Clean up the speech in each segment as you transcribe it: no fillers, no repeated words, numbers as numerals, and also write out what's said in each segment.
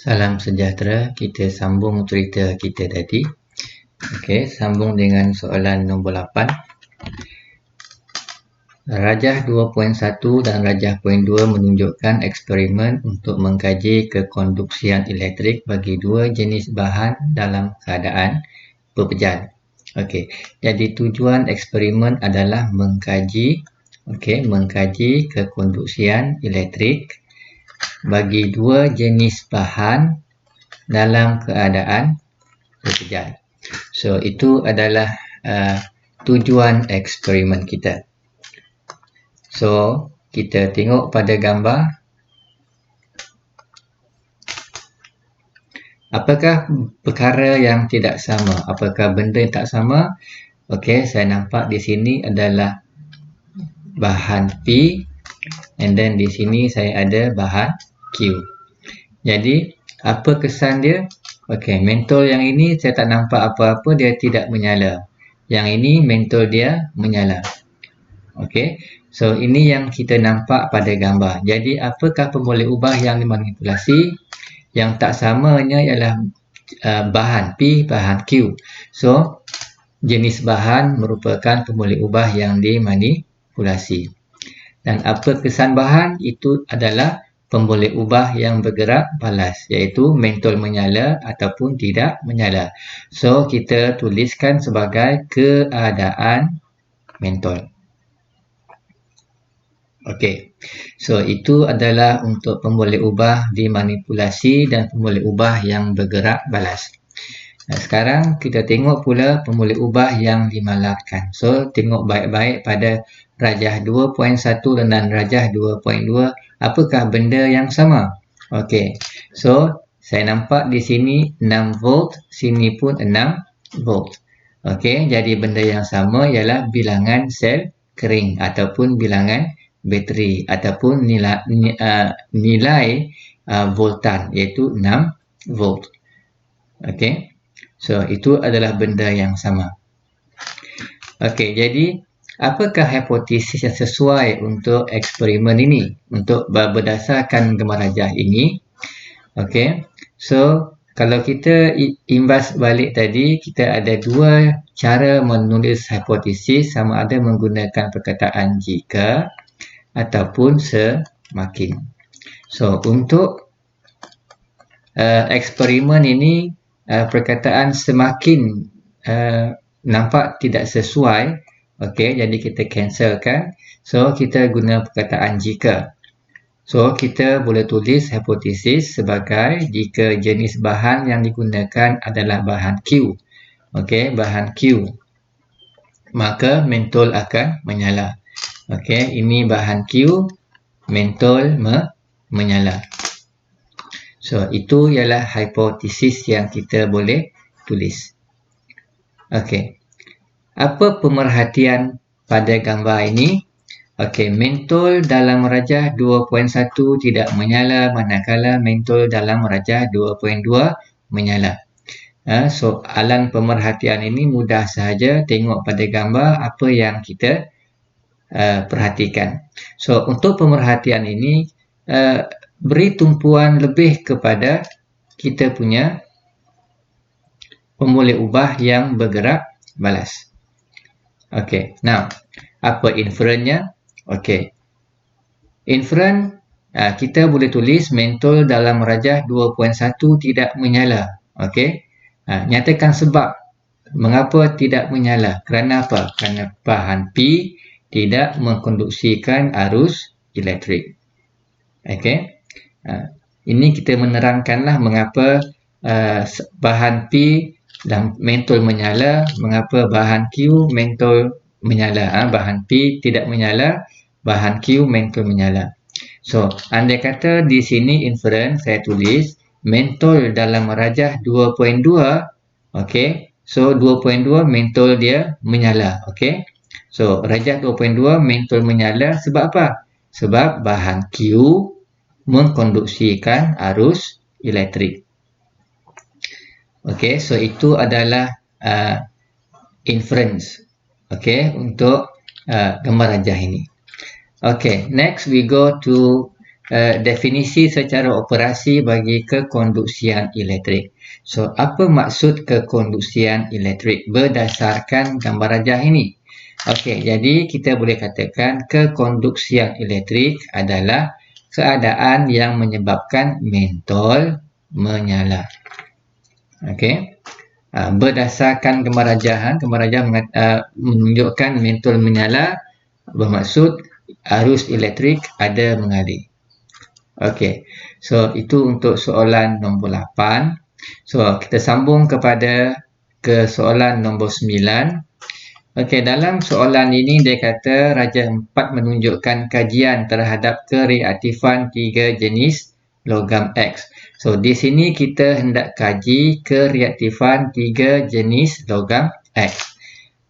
Salam sejahtera, kita sambung cerita kita tadi. Okey, sambung dengan soalan nombor 8. Rajah 2.1 dan Rajah 2.2 menunjukkan eksperimen untuk mengkaji kekonduksian elektrik bagi dua jenis bahan dalam keadaan berpejan. Okey, jadi tujuan eksperimen adalah mengkaji kekonduksian elektrik bagi dua jenis bahan dalam keadaan berpejan. So, itu adalah tujuan eksperimen kita. So, kita tengok pada gambar. Apakah perkara yang tidak sama? Apakah benda yang tak sama? Okey, saya nampak di sini adalah bahan P, and then di sini saya ada bahan Q. Jadi, apa kesan dia? Okey, mentol yang ini saya tak nampak apa-apa, dia tidak menyala. Yang ini mentol dia menyala. Okey, so ini yang kita nampak pada gambar. Jadi, apakah pemboleh ubah yang dimanipulasi? Yang tak samanya ialah bahan P, bahan Q. So, jenis bahan merupakan pemboleh ubah yang dimanipulasi. Dan apa kesan bahan? Itu adalah pemboleh ubah yang bergerak balas, iaitu mentol menyala ataupun tidak menyala. So, kita tuliskan sebagai keadaan mentol. Okey, so itu adalah untuk pemboleh ubah dimanipulasi dan pemboleh ubah yang bergerak balas. Sekarang kita tengok pula pemboleh ubah yang dimalarkan. So, tengok baik-baik pada Rajah 2.1 dan Rajah 2.2. Apakah benda yang sama? Okey, so saya nampak di sini 6 volt, sini pun 6 volt. Okey, jadi benda yang sama ialah bilangan sel kering ataupun bilangan bateri ataupun nilai voltan, iaitu 6 volt. Okey, so itu adalah benda yang sama. Okey, jadi apakah hipotesis yang sesuai untuk eksperimen ini, untuk berdasarkan gambar rajah ini? Okey, so kalau kita imbas balik tadi, kita ada dua cara menulis hipotesis, sama ada menggunakan perkataan jika ataupun semakin. So, untuk eksperimen ini, perkataan semakin nampak tidak sesuai. Okey, jadi kita cancelkan. So, kita guna perkataan jika. So, kita boleh tulis hipotesis sebagai jika jenis bahan yang digunakan adalah bahan Q. Okey, bahan Q, maka mentol akan menyala. Okey, ini bahan Q, mentol menyala. So, itu ialah hipotesis yang kita boleh tulis. Okey, apa pemerhatian pada gambar ini? Okey, mentol dalam Rajah 2.1 tidak menyala, manakala mentol dalam Rajah 2.2 menyala. Soalan pemerhatian ini mudah sahaja. Tengok pada gambar apa yang kita perhatikan. So, untuk pemerhatian ini, beri tumpuan lebih kepada kita punya pemboleh ubah yang bergerak balas. Okey, now, apa inferennya? Okey, inferen kita boleh tulis mentol dalam Rajah 2.1 tidak menyala. Okey, nyatakan sebab mengapa tidak menyala. Kerana apa? Kerana bahan P tidak mengkonduksikan arus elektrik. Okey, ini kita menerangkanlah mengapa bahan P dan mentol menyala, mengapa bahan Q mentol menyala. Bahan P tidak menyala, bahan Q mentol menyala. So, andai kata di sini inferen saya tulis mentol dalam Rajah 2.2, okey, so 2.2 mentol dia menyala. Okey, so Rajah 2.2 mentol menyala sebab apa? Sebab bahan Q mengkonduksikan arus elektrik. Okey, so itu adalah inference, okey, untuk gambar rajah ini. Okey, next we go to definisi secara operasi bagi kekonduksian elektrik. So, apa maksud kekonduksian elektrik berdasarkan gambar rajah ini? Okey, jadi kita boleh katakan kekonduksian elektrik adalah keadaan yang menyebabkan mentol menyala. Okey. Berdasarkan gambar rajah menunjukkan mentol menyala, bermaksud arus elektrik ada mengalir. Okey, so itu untuk soalan nombor 8. So, kita sambung ke soalan nombor 9. Okey, dalam soalan ini dia kata rajah 4 menunjukkan kajian terhadap kereaktifan 3 jenis logam X. So, di sini kita hendak kaji kereaktifan 3 jenis logam X.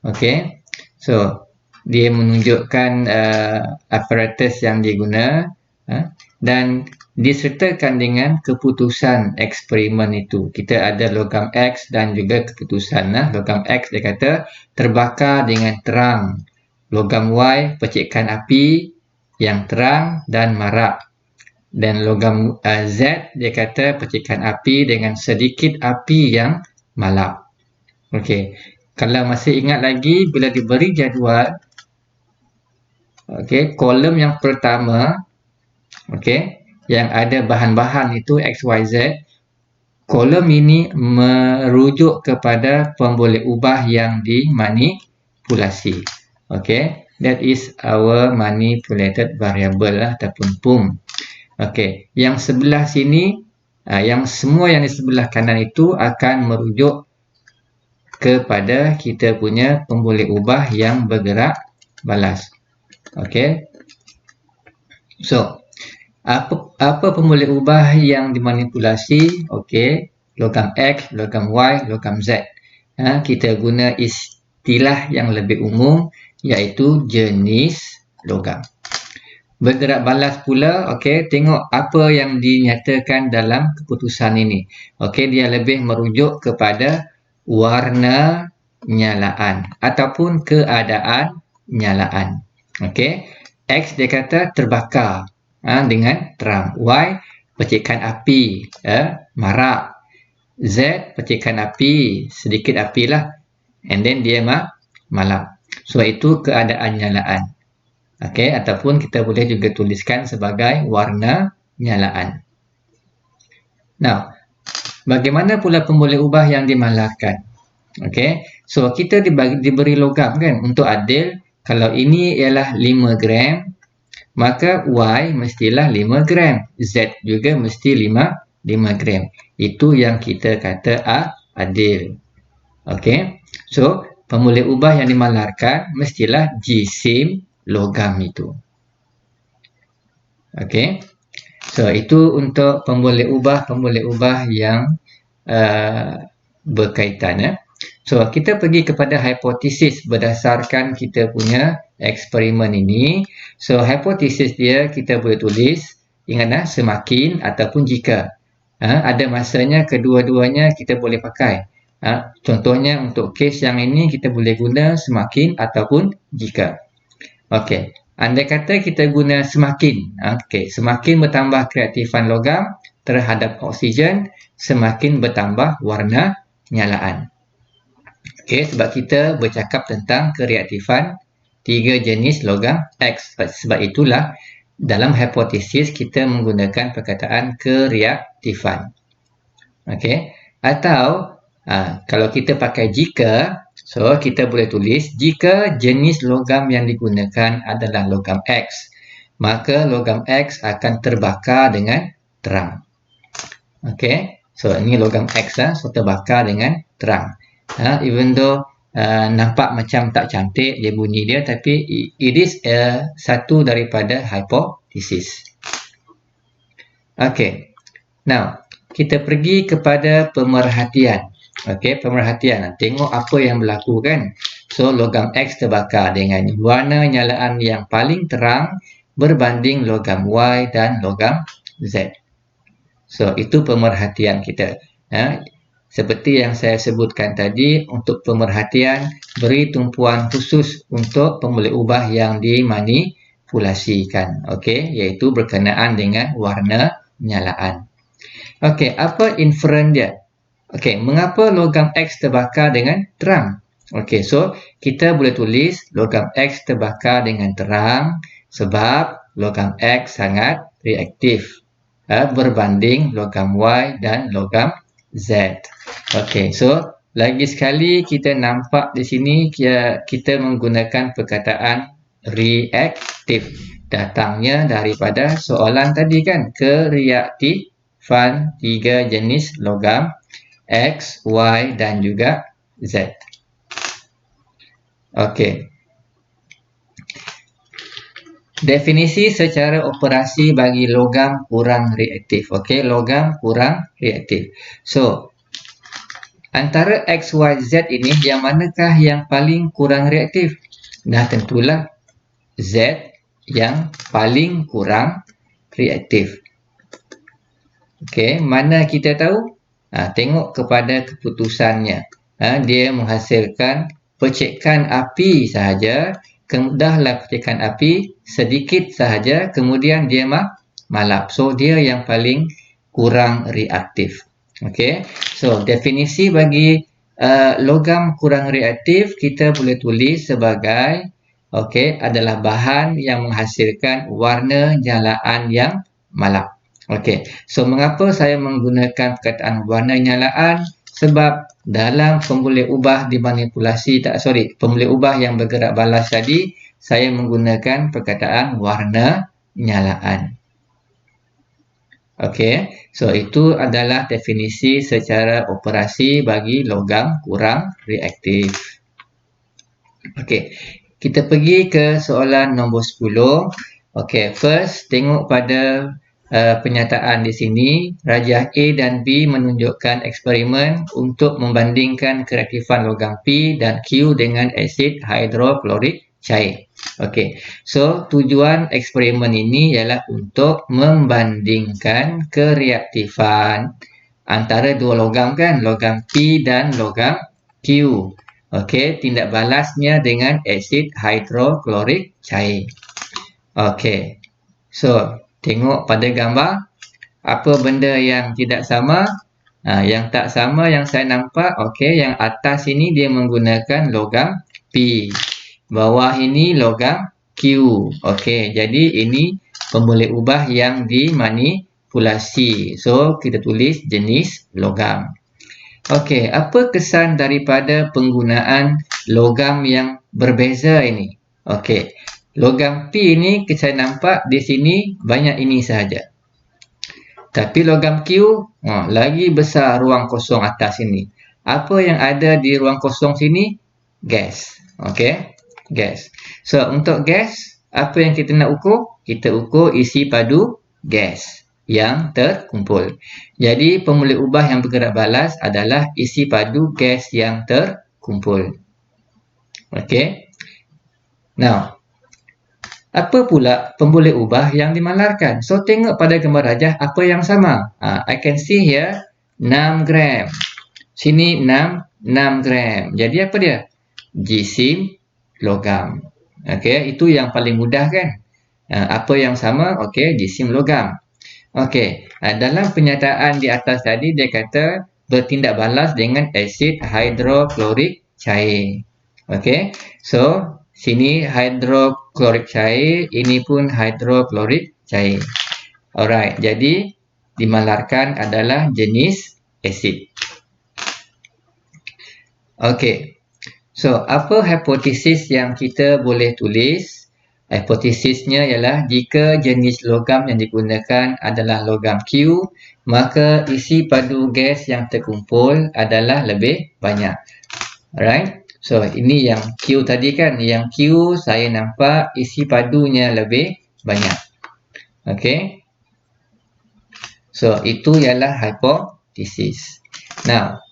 Okey, so dia menunjukkan aparatus yang diguna dan disertakan dengan keputusan eksperimen itu. Kita ada logam X dan juga keputusan. Logam X dia kata terbakar dengan terang. Logam Y percikan api yang terang dan marak. Dan logam Z dia kata percikan api dengan sedikit api yang malap. Okey, kalau masih ingat lagi bila diberi jadual, okey, kolom yang pertama, okey, yang ada bahan-bahan itu X, Y, Z, kolom ini merujuk kepada pemboleh ubah yang dimanipulasi. Okey, that is our manipulated variable ataupun PUM. Okey, yang sebelah sini, yang semua yang di sebelah kanan itu akan merujuk kepada kita punya pemboleh ubah yang bergerak balas. Okey. So, apa pemboleh ubah yang dimanipulasi? Okey, logam X, logam Y, logam Z. Kita guna istilah yang lebih umum iaitu jenis logam. Bergerak balas pula, okey, tengok apa yang dinyatakan dalam keputusan ini. Okey, dia lebih merujuk kepada warna nyalaan ataupun keadaan nyalaan. Okey, X dia kata terbakar dengan terang. Y percikan api marak. Z percikan api, sedikit api lah, and then dia malap. So itu keadaan nyalaan. Okey, ataupun kita boleh juga tuliskan sebagai warna nyalaan. Now, bagaimana pula pemboleh ubah yang dimalarkan? Okey, so kita diberi logam kan untuk adil. Kalau ini ialah 5 gram, maka Y mestilah 5 gram. Z juga mesti 5 gram. Itu yang kita kata adil. Okey, so pemboleh ubah yang dimalarkan mestilah jisim logam itu. Okey, so itu untuk pemboleh ubah yang berkaitan. So, kita pergi kepada hipotesis berdasarkan kita punya eksperimen ini. So, hipotesis dia kita boleh tulis, ingatlah, semakin ataupun jika. Ada masanya kedua-duanya kita boleh pakai. Contohnya untuk kes yang ini kita boleh guna semakin ataupun jika. Okey, andai kata kita guna semakin. Okey, semakin bertambah kereaktifan logam terhadap oksigen, semakin bertambah warna nyalaan. Okey, sebab kita bercakap tentang kereaktifan 3 jenis logam X. Sebab itulah dalam hipotesis kita menggunakan perkataan kereaktifan. Okey, atau kalau kita pakai jika, so kita boleh tulis jika jenis logam yang digunakan adalah logam X, maka logam X akan terbakar dengan terang. Okey, so ini logam X so terbakar dengan terang. Even though nampak macam tak cantik dia bunyi dia, tapi it is satu daripada hipotesis. Okey, now kita pergi kepada pemerhatian. Okey, pemerhatian. Tengok apa yang berlaku kan. So logam X terbakar dengan warna nyalaan yang paling terang berbanding logam Y dan logam Z. So itu pemerhatian kita. Seperti yang saya sebutkan tadi, untuk pemerhatian beri tumpuan khusus untuk pemboleh ubah yang dimanipulasikan. Okey, iaitu berkenaan dengan warna nyalaan. Okey, apa inferen dia? Okey, mengapa logam X terbakar dengan terang? Okey, so kita boleh tulis logam X terbakar dengan terang sebab logam X sangat reaktif berbanding logam Y dan logam Z. Okey, so lagi sekali kita nampak di sini kita menggunakan perkataan reaktif. Datangnya daripada soalan tadi kan, kereaktifan tiga jenis logam X, Y dan juga Z. Okey. Definisi secara operasi bagi logam kurang reaktif. Okey, logam kurang reaktif. So, antara X, Y, Z ini yang manakah yang paling kurang reaktif? Nah, tentulah Z yang paling kurang reaktif. Okey, mana kita tahu? Tengok kepada keputusannya. Dia menghasilkan percikan api sahaja. Dahlah percikan api sedikit sahaja, kemudian dia malap. So, dia yang paling kurang reaktif. Okey, so definisi bagi logam kurang reaktif kita boleh tulis sebagai adalah bahan yang menghasilkan warna nyalaan yang malap. Okey, so mengapa saya menggunakan perkataan warna nyalaan? Sebab dalam pemboleh ubah dimanipulasi, pemboleh ubah yang bergerak balas tadi, saya menggunakan perkataan warna nyalaan. Okey, so itu adalah definisi secara operasi bagi logam kurang reaktif. Okey, kita pergi ke soalan nombor 10. Okey, first tengok pada penyataan di sini. Rajah A dan B menunjukkan eksperimen untuk membandingkan kereaktifan logam P dan Q dengan asid hidroklorik cair. Okey, so tujuan eksperimen ini ialah untuk membandingkan kereaktifan antara dua logam kan, logam P dan logam Q. Okey, tindak balasnya dengan asid hidroklorik cair. Okey, so tengok pada gambar, apa benda yang tidak sama? Yang tak sama yang saya nampak, okey, yang atas ini dia menggunakan logam P. Bawah ini logam Q. Okey, jadi ini pemboleh ubah yang dimanipulasi. So, kita tulis jenis logam. Okey, apa kesan daripada penggunaan logam yang berbeza ini? Okey, logam P ini saya nampak di sini banyak ini sahaja. Tapi logam Q, lagi besar ruang kosong atas ini. Apa yang ada di ruang kosong sini? Gas. Okey, gas. So, untuk gas, apa yang kita nak ukur? Kita ukur isi padu gas yang terkumpul. Jadi, pemboleh ubah yang bergerak balas adalah isi padu gas yang terkumpul. Okey. Now, apa pula pemboleh ubah yang dimalarkan? So, tengok pada gambar rajah apa yang sama. I can see here 6 gram. Sini 6 gram. Jadi, apa dia? Jisim logam. Okey, itu yang paling mudah kan? Apa yang sama? Okey, jisim logam. Okey, dalam penyataan di atas tadi dia kata bertindak balas dengan asid hidroklorik cair. Okey, so sini hidroklorik cair, ini pun hidroklorik cair. Alright, jadi dimalarkan adalah jenis asid. Okey, so apa hipotesis yang kita boleh tulis? Hipotesisnya ialah jika jenis logam yang digunakan adalah logam Q, maka isi padu gas yang terkumpul adalah lebih banyak. Alright, so ini yang Q tadi kan, yang Q saya nampak isi padunya lebih banyak. Okey, so itu ialah hipotesis. Now,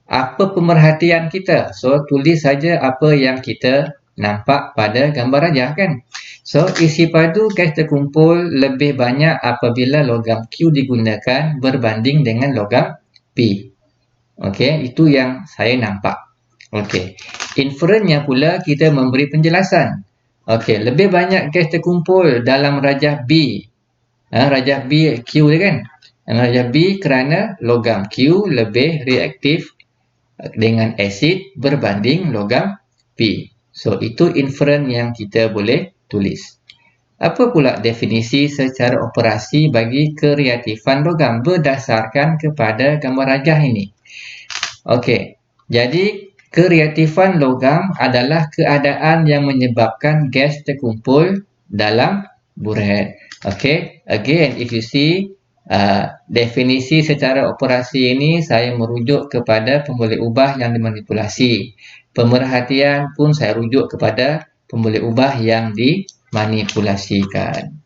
apa pemerhatian kita? So, tulis saja apa yang kita nampak pada gambar rajah kan. So, isi padu gas terkumpul lebih banyak apabila logam Q digunakan berbanding dengan logam P. Okey, itu yang saya nampak. Okey, inferennya pula kita memberi penjelasan. Okey, lebih banyak gas terkumpul dalam rajah B. Rajah B Q dia kan. Rajah B kerana logam Q lebih reaktif dengan asid berbanding logam P. So, itu inferen yang kita boleh tulis. Apa pula definisi secara operasi bagi kereaktifan logam berdasarkan kepada gambar rajah ini? Okey, jadi kereaktifan logam adalah keadaan yang menyebabkan gas terkumpul dalam buret. Okey, again if you see definisi secara operasi ini saya merujuk kepada pemboleh ubah yang dimanipulasi. Pemerhatian pun saya rujuk kepada pemboleh ubah yang dimanipulasikan.